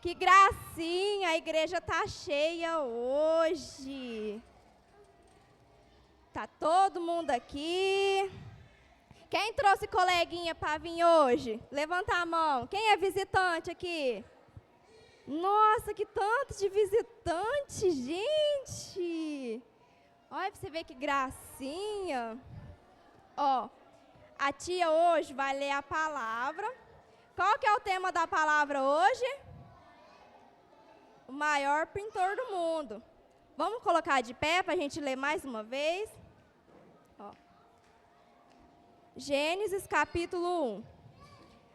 Que gracinha, a igreja tá cheia hoje. Tá todo mundo aqui. Quem trouxe coleguinha para vir hoje? Levanta a mão. Quem é visitante aqui? Nossa, que tanto de visitante, gente. Olha para você ver que gracinha. Ó, a tia hoje vai ler a palavra. Qual que é o tema da palavra hoje? O maior pintor do mundo. Vamos colocar de pé para a gente ler mais uma vez. Ó. Gênesis capítulo 1.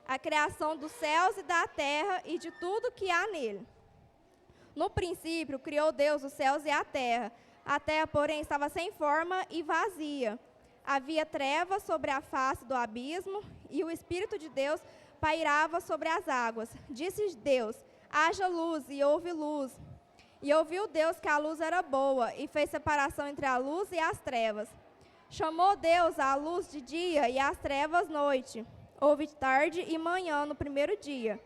A criação dos céus e da terra e de tudo que há nele. No princípio, criou Deus os céus e a terra. A terra, porém, estava sem forma e vazia. Havia trevas sobre a face do abismo e o Espírito de Deus pairava sobre as águas. Disse Deus: haja luz, e houve luz. E ouviu Deus que a luz era boa, e fez separação entre a luz e as trevas. Chamou Deus a luz de dia e as trevas noite. Houve tarde e manhã no primeiro dia.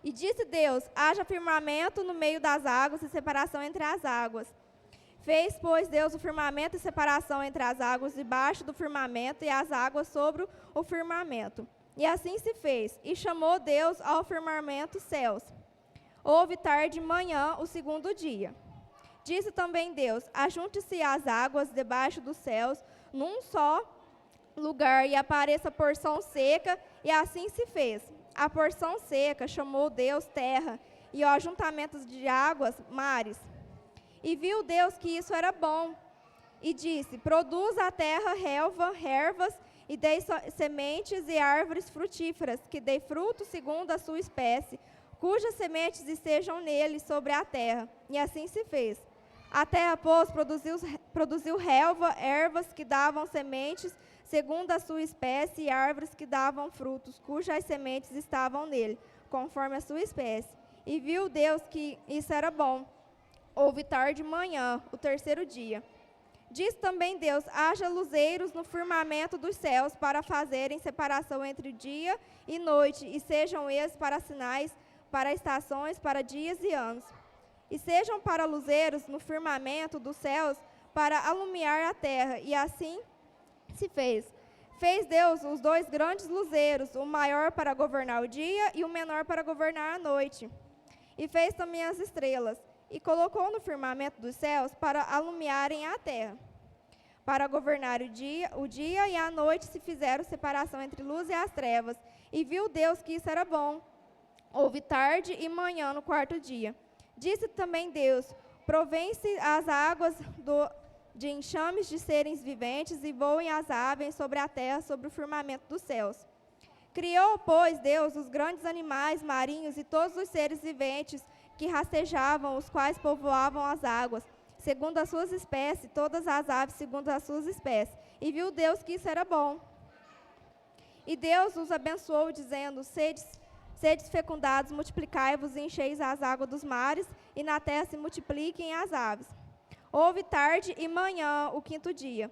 E disse Deus: haja firmamento no meio das águas e separação entre as águas. Fez, pois, Deus o firmamento e separação entre as águas debaixo do firmamento e as águas sobre o firmamento. E assim se fez. E chamou Deus ao firmamento céus. Houve tarde e manhã o segundo dia. Disse também Deus: ajunte-se as águas debaixo dos céus num só lugar e apareça porção seca, e assim se fez. A porção seca chamou Deus terra, e o ajuntamento de águas mares. E viu Deus que isso era bom. E disse: produza a terra relva, ervas, e dê sementes e árvores frutíferas, que dê fruto segundo a sua espécie, cujas sementes estejam nele sobre a terra. E assim se fez. A terra, pois, produziu relva, ervas que davam sementes segundo a sua espécie, e árvores que davam frutos, cujas sementes estavam nele, conforme a sua espécie. E viu Deus que isso era bom. Houve tarde e manhã, o terceiro dia. Disse também Deus: haja luzeiros no firmamento dos céus para fazerem separação entre dia e noite, e sejam eles para sinais, para estações, para dias e anos. E sejam para luzeiros no firmamento dos céus para alumiar a terra, e assim se fez. Fez Deus os dois grandes luzeiros, o maior para governar o dia e o menor para governar a noite. E fez também as estrelas, e colocou no firmamento dos céus para alumiarem a terra. Para governar o dia e a noite se fizeram separação entre luz e as trevas. E viu Deus que isso era bom. Houve tarde e manhã no quarto dia. Disse também Deus: provém-se as águas de enxames de seres viventes, e voem as aves sobre a terra, sobre o firmamento dos céus. Criou, pois, Deus os grandes animais marinhos e todos os seres viventes que rastejavam, os quais povoavam as águas, segundo as suas espécies, todas as aves segundo as suas espécies. E viu Deus que isso era bom. E Deus os abençoou, dizendo: sedes fecundados, multiplicai-vos e encheis as águas dos mares, e na terra se multipliquem as aves. Houve tarde e manhã, o quinto dia.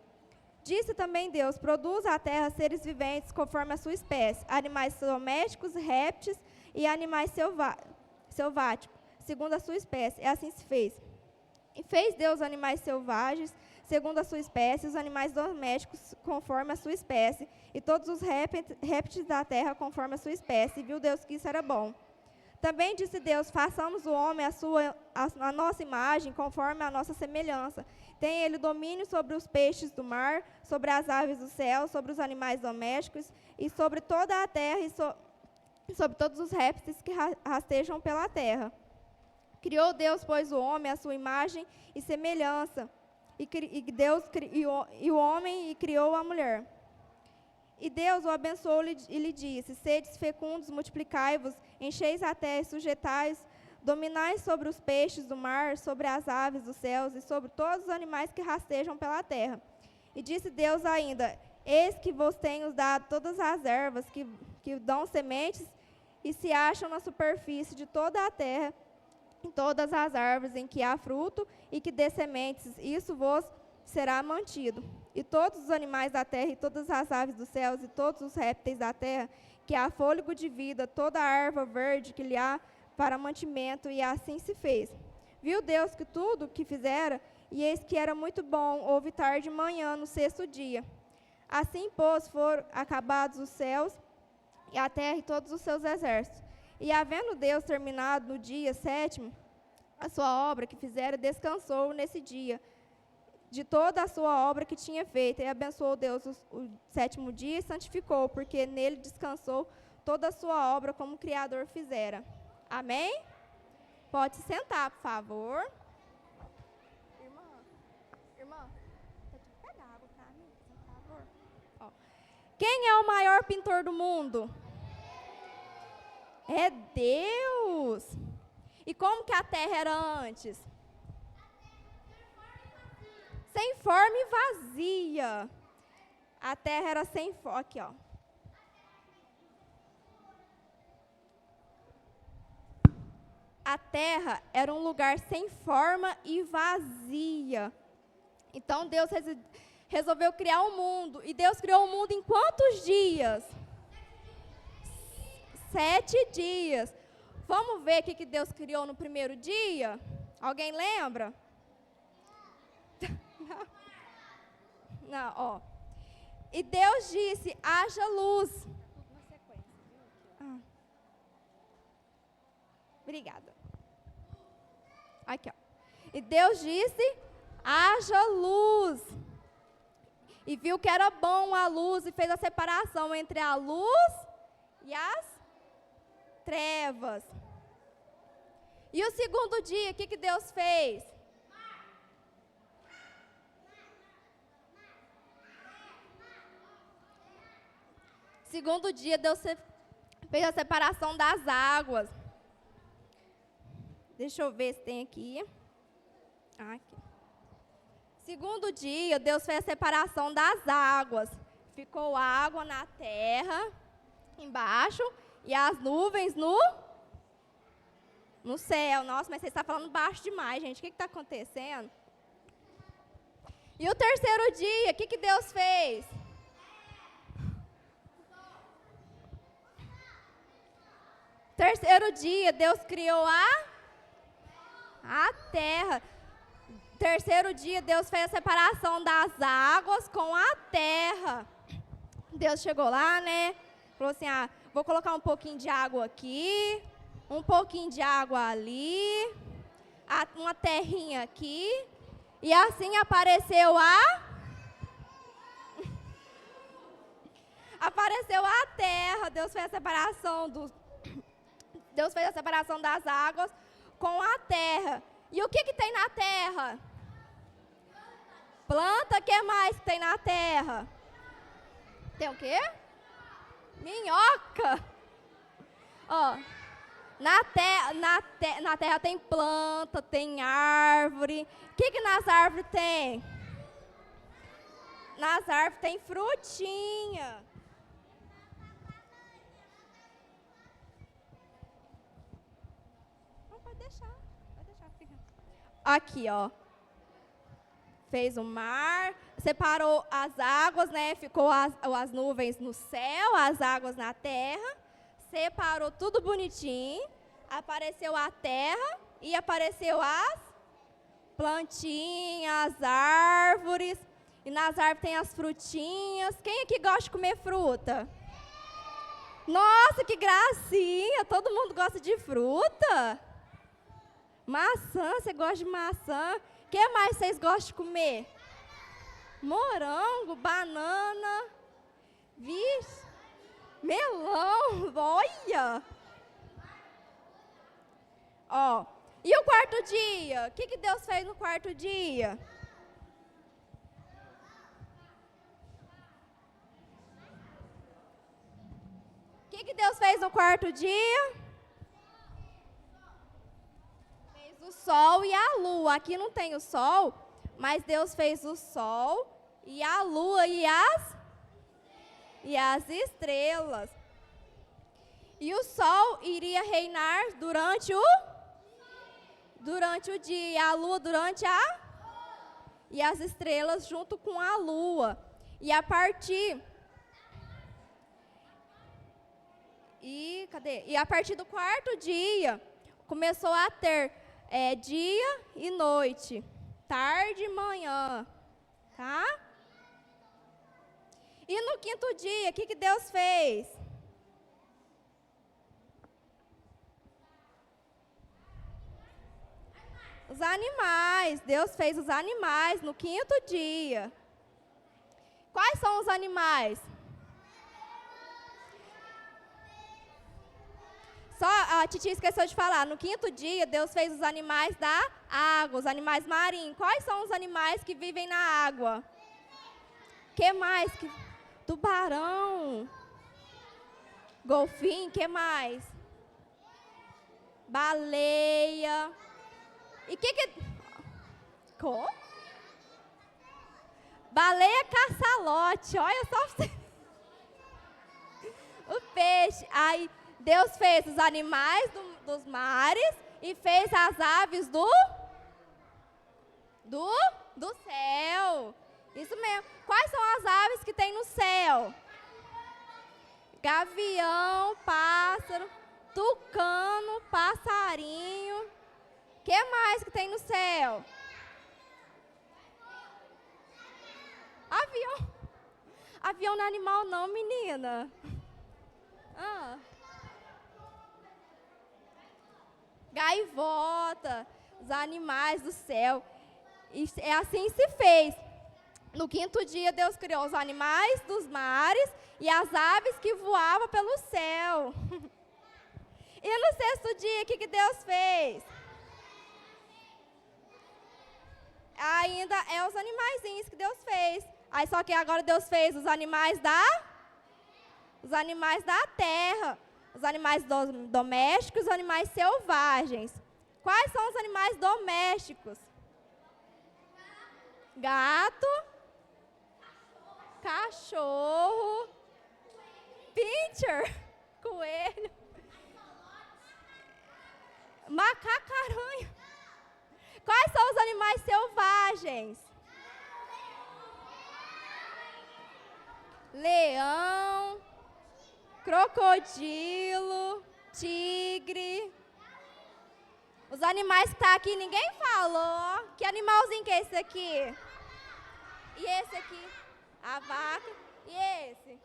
Disse também Deus: produza a terra seres viventes conforme a sua espécie, animais domésticos, répteis e animais selváticos, segundo a sua espécie. E assim se fez. E fez Deus animais selvagens, segundo a sua espécie, os animais domésticos, conforme a sua espécie, e todos os répteis da terra, conforme a sua espécie. E viu Deus que isso era bom. Também disse Deus: façamos o homem a nossa imagem, conforme a nossa semelhança. Tem ele domínio sobre os peixes do mar, sobre as aves do céu, sobre os animais domésticos, e sobre toda a terra, e sobre todos os répteis que rastejam pela terra. Criou Deus, pois, o homem à sua imagem e semelhança. E o homem e criou a mulher. E Deus o abençoou e lhe disse: sedes fecundos, multiplicai-vos, encheis a terra e sujeitais, dominai sobre os peixes do mar, sobre as aves dos céus e sobre todos os animais que rastejam pela terra. E disse Deus ainda: eis que vos tenho dado todas as ervas que dão sementes e se acham na superfície de toda a terra, em todas as árvores em que há fruto e que dê sementes, isso vos será mantido. E todos os animais da terra, e todas as aves dos céus, e todos os répteis da terra, que há fôlego de vida, toda a erva verde que lhe há para mantimento, e assim se fez. Viu Deus que tudo que fizera, e eis que era muito bom. Houve tarde e manhã, no sexto dia. Assim, pois, foram acabados os céus e a terra e todos os seus exércitos. E havendo Deus terminado no dia sétimo a sua obra que fizera, descansou nesse dia de toda a sua obra que tinha feito. E abençoou Deus o sétimo dia e santificou, porque nele descansou toda a sua obra como o Criador fizera. Amém? Pode se sentar, por favor. Irmã, pega água para mim, por favor. Ó. Quem é o maior pintor do mundo? É Deus. E como que a terra era antes? Sem forma e vazia. A terra era sem forma. Aqui, ó. A terra era um lugar sem forma e vazia. Então Deus resolveu criar o mundo. E Deus criou o mundo em quantos dias? 7 dias. Vamos ver o que Deus criou no primeiro dia? Alguém lembra? Não, ó. E Deus disse, haja luz. Obrigada. Aqui, ó. E Deus disse, haja luz. E viu que era bom a luz e fez a separação entre a luz e as trevas. E o segundo dia, o que Deus fez? Segundo dia, Deus fez a separação das águas. Deixa eu ver se tem aqui. Aqui. Segundo dia, Deus fez a separação das águas. Ficou água na terra, embaixo, e as nuvens no céu. Nossa, mas você está falando baixo demais, gente. O que está acontecendo? E o terceiro dia, o que Deus fez? Terceiro dia, Deus criou a terra. Terceiro dia, Deus fez a separação das águas com a terra. Deus chegou lá, né? Falou assim, vou colocar um pouquinho de água aqui, um pouquinho de água ali, uma terrinha aqui. E assim apareceu apareceu a terra. Deus fez a separação das águas com a terra. E o que tem na terra? Planta. O que mais que tem na terra? Tem o quê? Minhoca. Ó, na terra tem planta, tem árvore. O que nas árvores tem? Nas árvores tem frutinha. Pode deixar ficar. Aqui, ó. Fez o mar, separou as águas, né? Ficou as nuvens no céu, as águas na terra. Separou tudo bonitinho. Apareceu a terra e apareceu as plantinhas, as árvores. E nas árvores tem as frutinhas. Quem aqui gosta de comer fruta? Nossa, que gracinha! Todo mundo gosta de fruta? Maçã, você gosta de maçã? O que mais vocês gostam de comer? Morango, banana, vixe, melão, olha! Ó, e o quarto dia? O que Deus fez no quarto dia? O que Deus fez no quarto dia? Fez o sol e a lua. Aqui não tem o sol, mas Deus fez o sol e a lua e as estrelas. E o sol iria reinar durante o dia, a lua durante e as estrelas junto com a lua. E a partir E a partir do quarto dia, começou a ter dia e noite, tarde e manhã, tá? E no quinto dia, o que Deus fez? Os animais. Deus fez os animais no quinto dia. Quais são os animais? Só a Titi esqueceu de falar. No quinto dia, Deus fez os animais da água, os animais marinhos. Quais são os animais que vivem na água? Que mais? Tubarão. Golfinho, que mais? Baleia. E Como? Baleia caçalote, olha só você. O peixe. Aí Deus fez os animais dos mares e fez as aves do céu. Isso mesmo. Quais são as aves que tem no céu? Gavião, pássaro, tucano, passarinho. O que mais que tem no céu? Avião. Avião não é animal não, menina. Gaivota, os animais do céu. E assim se fez. No quinto dia, Deus criou os animais dos mares e as aves que voavam pelo céu. E no sexto dia, o que Deus fez? Ainda é os animaizinhos que Deus fez. Aí só que agora Deus fez os animais da terra, os animais domésticos, os animais selvagens. Quais são os animais domésticos? Gato, cachorro, pincher, coelho, macaco-aranha. Quais são os animais selvagens? Leão, crocodilo, tigre. Os animais que estão aqui, ninguém falou. Que animalzinho que é esse aqui? E esse aqui? A vaca. E esse?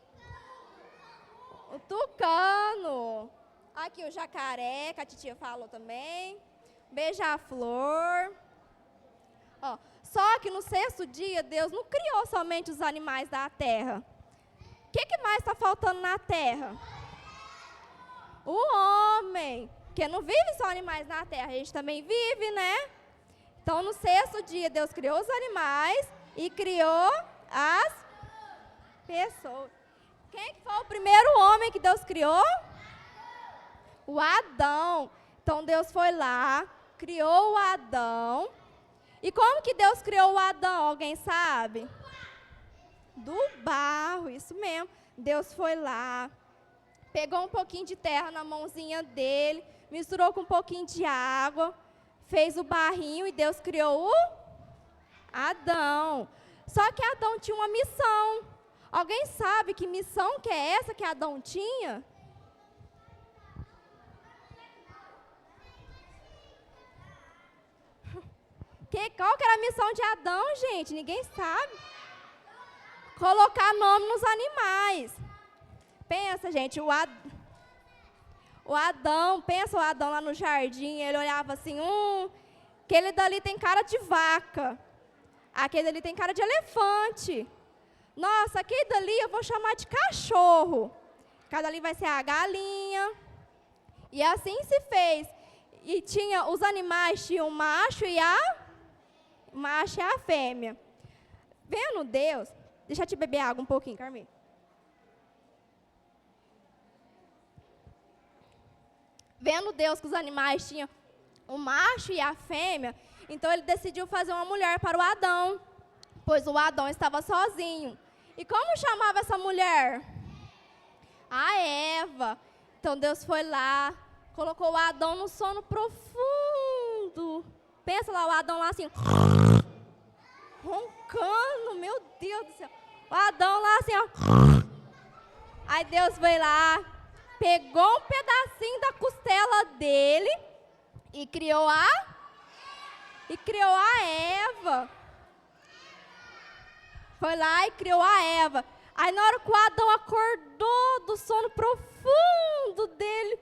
O tucano. Aqui o jacaré, que a titia falou também. Beija-flor. Só que no sexto dia, Deus não criou somente os animais da terra. O que mais está faltando na terra? O homem. Porque não vive só animais na terra, a gente também vive, né? Então, no sexto dia, Deus criou os animais e criou as pessoas. Quem que foi o primeiro homem que Deus criou? O Adão. Então, Deus foi lá, criou o Adão. E como que Deus criou o Adão? Alguém sabe? Do barro, isso mesmo. Deus foi lá, pegou um pouquinho de terra na mãozinha dele, misturou com um pouquinho de água, fez o barrinho e Deus criou o Adão. Só que Adão tinha uma missão. Alguém sabe que missão que é essa que Adão tinha? Qual que era a missão de Adão, gente? Ninguém sabe. Colocar nome nos animais. Pensa, gente, pensa o Adão lá no jardim, ele olhava assim, aquele dali tem cara de vaca, aquele dali tem cara de elefante. Nossa, aquele dali eu vou chamar de cachorro. Cada ali vai ser a galinha. E assim se fez. E os animais tinham o macho e a fêmea. Vendo Deus, deixa eu te beber água um pouquinho, Carmen. Vendo Deus que os animais tinham o macho e a fêmea, então ele decidiu fazer uma mulher para o Adão, pois o Adão estava sozinho. E como chamava essa mulher? A Eva. Então Deus foi lá, colocou o Adão no sono profundo. Pensa lá, o Adão lá assim, roncando, meu Deus do céu. O Adão lá assim, ó. Aí Deus foi lá, pegou um pedacinho da costela dele, E criou a Eva. Foi lá e criou a Eva. Aí na hora que o Adão acordou do sono profundo dele,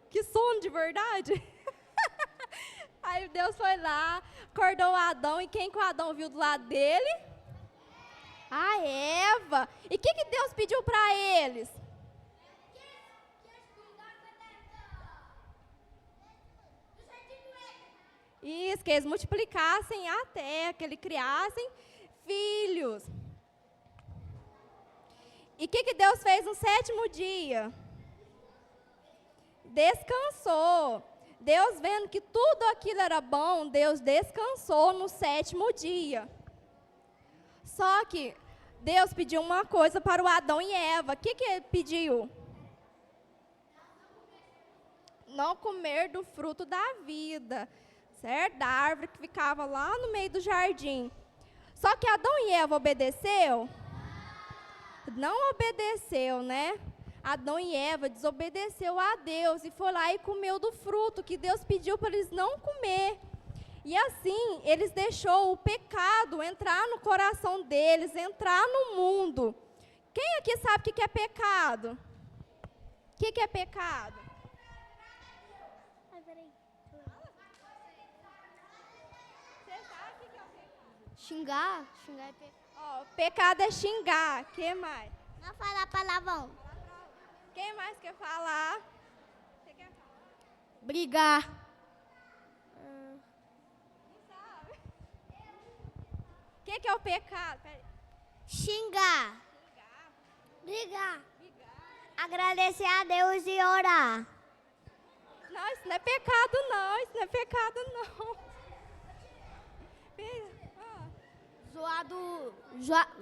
que sono de verdade. Aí Deus foi lá, acordou o Adão, e quem que o Adão viu do lado dele? A Eva. E o que Deus pediu para eles? Isso, que eles multiplicassem a terra, que eles criassem filhos. E o que Deus fez no 7º dia? Descansou. Deus, vendo que tudo aquilo era bom, Deus descansou no 7º dia. Só que Deus pediu uma coisa para o Adão e Eva. O que ele pediu? Não comer do fruto da vida, certo? Da árvore que ficava lá no meio do jardim. Só que Adão e Eva obedeceu? Não obedeceu, né? Adão e Eva desobedeceu a Deus e foi lá e comeu do fruto que Deus pediu para eles não comer. E assim, eles deixou o pecado entrar no coração deles, entrar no mundo. Quem aqui sabe o que é pecado? O que é pecado? Xingar é pecado. Ó, pecado é xingar. O que mais? Não falar palavrão. Quem mais quer falar? Você quer falar? Brigar. Não sabe. O que é o pecado? Peraí. Xingar. Brigar. Agradecer a Deus e orar. Não, isso não é pecado não. Isso não é pecado não.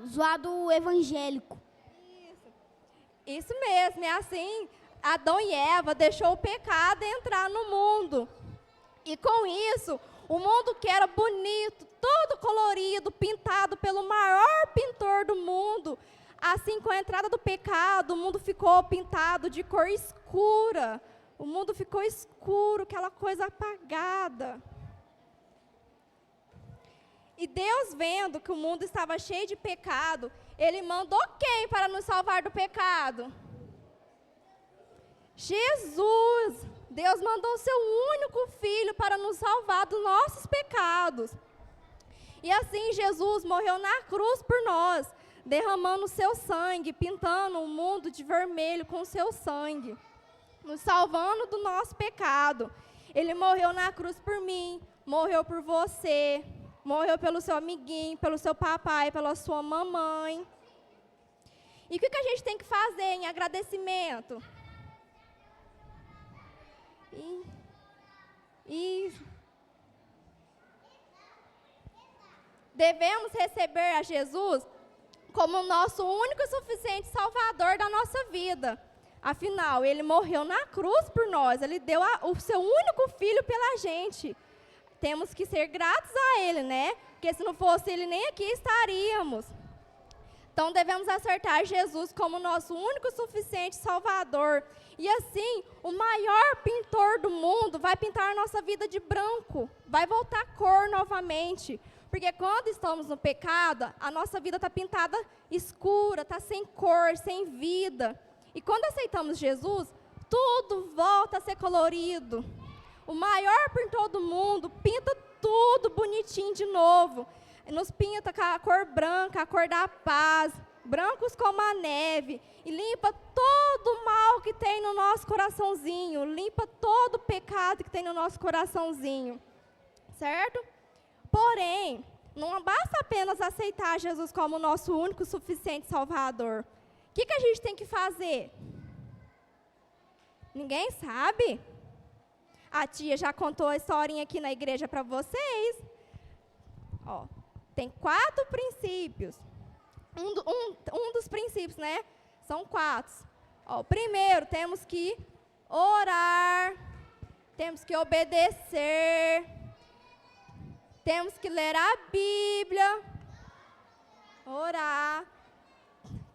Zoado evangélico. Isso mesmo, é assim, Adão e Eva deixou o pecado entrar no mundo. E com isso, o mundo que era bonito, todo colorido, pintado pelo maior pintor do mundo, assim, com a entrada do pecado, o mundo ficou pintado de cor escura. O mundo ficou escuro, aquela coisa apagada. E Deus, vendo que o mundo estava cheio de pecado, Ele mandou quem para nos salvar do pecado? Jesus. Deus mandou o seu único Filho para nos salvar dos nossos pecados. E assim Jesus morreu na cruz por nós, derramando o seu sangue, pintando o mundo de vermelho com o seu sangue, nos salvando do nosso pecado. Ele morreu na cruz por mim, morreu por você, morreu pelo seu amiguinho, pelo seu papai, pela sua mamãe. E o que a gente tem que fazer em agradecimento? Devemos receber a Jesus como o nosso único e suficiente Salvador da nossa vida. Afinal, Ele morreu na cruz por nós, Ele deu o seu único Filho pela gente. Temos que ser gratos a Ele, né? Porque se não fosse Ele, nem aqui estaríamos. Então, devemos acertar Jesus como nosso único e suficiente Salvador. E assim, o maior pintor do mundo vai pintar a nossa vida de branco. Vai voltar a cor novamente. Porque quando estamos no pecado, a nossa vida está pintada escura, está sem cor, sem vida. E quando aceitamos Jesus, tudo volta a ser colorido. O maior pintor do mundo pinta tudo bonitinho de novo. Nos pinta com a cor branca, a cor da paz, brancos como a neve, e limpa todo o mal que tem no nosso coraçãozinho, limpa todo o pecado que tem no nosso coraçãozinho, certo? Porém, não basta apenas aceitar Jesus como nosso único e suficiente Salvador. O que a gente tem que fazer? Ninguém sabe? A tia já contou a historinha aqui na igreja para vocês. Ó, tem 4 princípios. Um dos princípios, né? São 4. Ó, o primeiro, temos que orar, temos que obedecer, temos que ler a Bíblia, orar,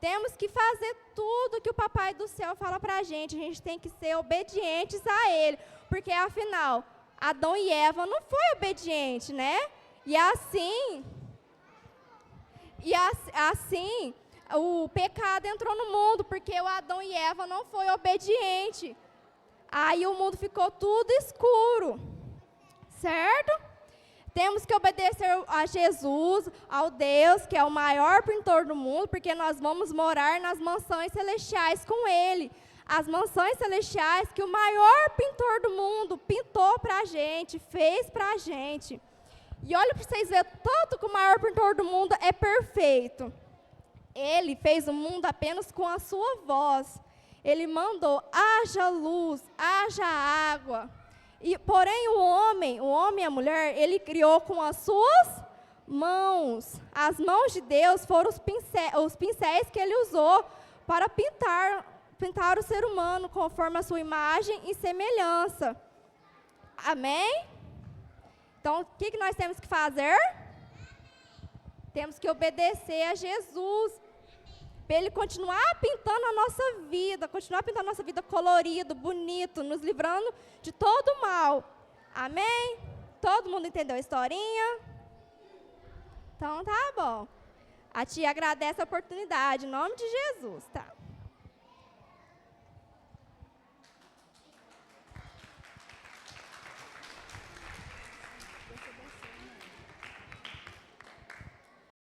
Temos que fazer tudo que o Papai do Céu fala para a gente tem que ser obedientes a Ele, porque afinal, Adão e Eva não foi obediente, né? E assim o pecado entrou no mundo, porque o Adão e Eva não foi obediente. Aí o mundo ficou tudo escuro, certo? Temos que obedecer a Jesus, ao Deus, que é o maior pintor do mundo, porque nós vamos morar nas mansões celestiais com Ele. As mansões celestiais que o maior pintor do mundo pintou para a gente, fez para a gente. E olha para vocês verem, tanto que o maior pintor do mundo é perfeito. Ele fez o mundo apenas com a sua voz. Ele mandou, haja luz, haja água. Porém, o homem e a mulher, ele criou com as suas mãos. As mãos de Deus foram os pincéis que ele usou para pintar o ser humano conforme a sua imagem e semelhança. Amém? Então, o que nós temos que fazer? Temos que obedecer a Jesus, para Ele continuar pintando a nossa vida colorido, bonito, nos livrando de todo o mal. Amém? Todo mundo entendeu a historinha? Então tá bom. A tia agradece a oportunidade, em nome de Jesus, tá?